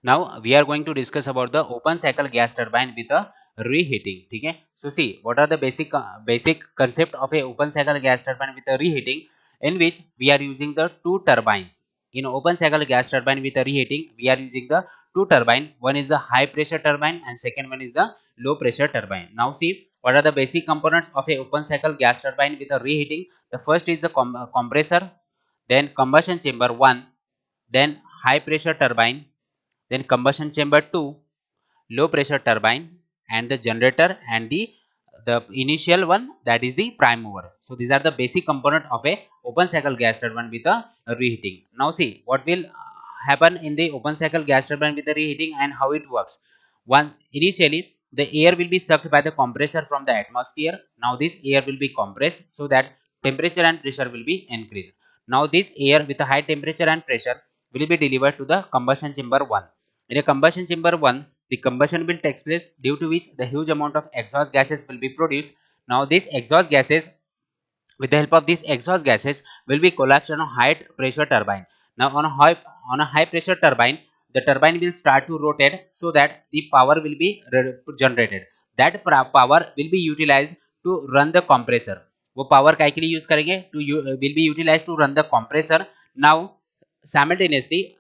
Now we are going to discuss about the open cycle gas turbine with a reheating. ठीक है, so see what are the basic concept of a open cycle gas turbine with a reheating, in which we are using the two turbines. In open cycle gas turbine with a reheating, we are using the two turbine. One is the high pressure turbine and second one is the low pressure turbine. Now see what are the basic components of a open cycle gas turbine with a reheating. The first is the compressor, then combustion chamber 1, then high pressure turbine, then combustion chamber 2, low pressure turbine, and the generator, and the initial one, that is the prime mover. So these are the basic component of a open cycle gas turbine with a reheating. Now see what will happen in the open cycle gas turbine with the reheating and how it works. One, initially the air will be sucked by the compressor from the atmosphere. Now this air will be compressed so that temperature and pressure will be increased. Now this air with a high temperature and pressure will be delivered to the combustion chamber 1. In a combustion chamber 1, the combustion will take place, due to which the huge amount of exhaust gases will be produced. Now these exhaust gases, with the help of these exhaust gases, will be collapsed on a high pressure turbine. Now on a high pressure turbine, the turbine will start to rotate so that the power will be generated. That power will be utilized to run the compressor. वो power काय के लिए use करेंगे? Will be utilized to run the compressor. Now simultaneously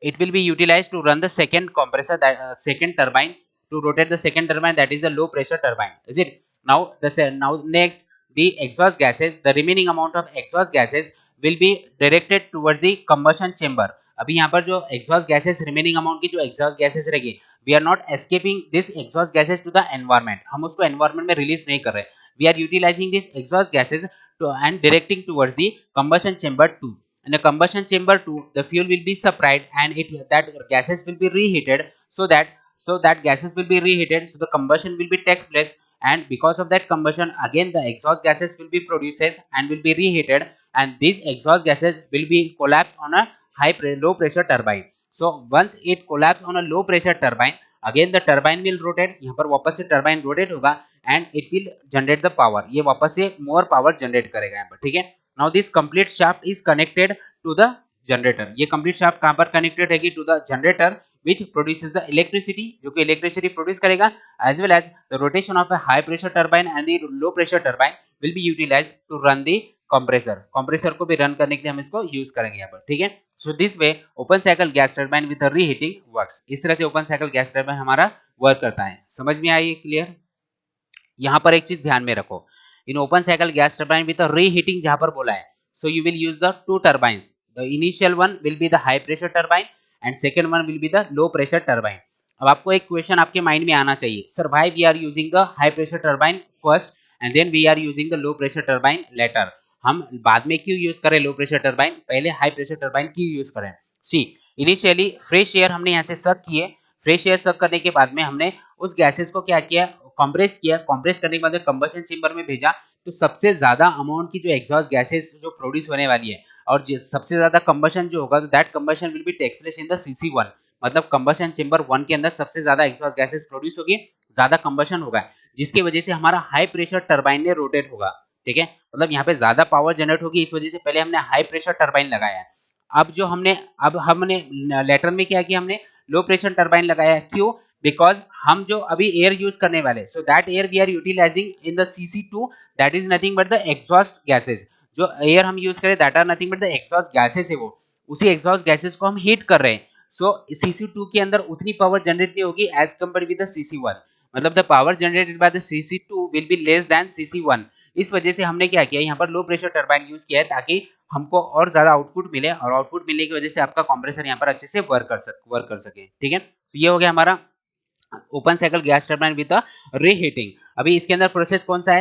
it will be utilized to run the second compressor, that second turbine, to rotate the second turbine, that is the low pressure turbine. Is it? Now now next, the exhaust gases, the remaining amount of exhaust gases will be directed towards the combustion chamber. अभी यहाँ पर जो exhaust gases, remaining amount की जो exhaust gases रहेगी, we are not escaping this exhaust gases to the environment. हम उसको environment में release नहीं कर रहे. We are utilizing these exhaust gases to and directing towards the combustion chamber 2. In the combustion chamber 2, the fuel will be supplied and that gases will be reheated, so that gases will be reheated, so the combustion will be takes place, and because of that combustion, again the exhaust gases will be produced and will be reheated, and these exhaust gases will be collapsed on a low pressure turbine. So once it collapse on a low pressure turbine, again the turbine will rotate. यहाँ पर वापस से turbine rotate होगा and it will generate the power. ये वापस से more power generate करेगा यहाँ पर. ठीक है. Now this complete shaft is connected to the generator. ये complete shaft कहाँ पर connected रहेगी? To the generator which produces the electricity, जो कि electricity produce करेगा, as well as the rotation of a high pressure turbine and the low pressure turbine will be utilized to run the compressor. compressor को भी run करने के लिए हम इसको use करेंगे यहाँ पर. ठीक है. So this way open cycle gas turbine with a reheating works. इस तरह से open cycle gas turbine हमारा work करता है. समझ में आई? क्लियर? यहाँ पर एक चीज ध्यान में रखो. In open cycle gas turbine with a reheating जहां पर बोला है, so you will use the two turbines. The initial one will be the high pressure turbine and second one will be the low pressure turbine. अब आपको एक question आपके mind में आना चाहिए, sir why we are using the high pressure turbine first and then we are using the low pressure turbine later. हम बाद में क्यों यूज करें लो प्रेशर टर्बाइन, पहले हाई प्रेशर टर्बाइन क्यों यूज करें? सी इनिशियली फ्रेश एयर हमने यहाँ से सक किए, फ्रेश एयर सक करने के बाद में हमने उस गैसेस को क्या किया? कंप्रेस किया. कंप्रेस करने के बाद कंबशन चेंबर में भेजा, तो सबसे ज्यादा अमाउंट की जो एग्जॉस्ट गैसेस जो प्रोड्यूस होने वाली है और सबसे ज्यादा कंबशन जो होगा, तो that combustion will be takes place in the CC1. मतलब कंबशन चेंबर 1 के अंदर सबसे ज्यादा एग्जॉस्ट गैसेस प्रोड्यूस होगी, ज्यादा कंबशन होगा, जिसकी वजह से हमारा हाई प्रेशर टरबाइन ने रोटेट होगा. ठीक है. मतलब यहाँ पे ज्यादा पावर जनरेट होगी, इस वजह से पहले हमने हाई प्रेशर टरबाइन लगाया है. अब हमने लेटर में क्या किया? हमने लो प्रेशर टरबाइन लगाया. क्यों? बिकॉज हम जो अभी एयर यूज करने वाले, so that air we are utilising in the CC2, that is nothing but the exhaust gases. जो एयर हम यूज करें that are nothing but the exhaust gases है, वो उसी एग्जॉस्ट गैसेस को हम हीट कर रहे हैं. सो CC2 के अंदर उतनी पावर जनरेट नहीं होगी as compare with the CC1. मतलब the power generated by the CC2 will be less than CC1. इस वजह से हमने क्या किया? यहाँ पर लो प्रेशर टरबाइन यूज किया है ताकि हमको और ज्यादा आउटपुट मिले, और आउटपुट मिलने की वजह से आपका कंप्रेसर यहाँ पर अच्छे से वर्क कर सके. ठीक है. तो ये हो गया हमारा open cycle gas turbine with reheating. अभी इसके अंदर प्रोसेस कौन सा है?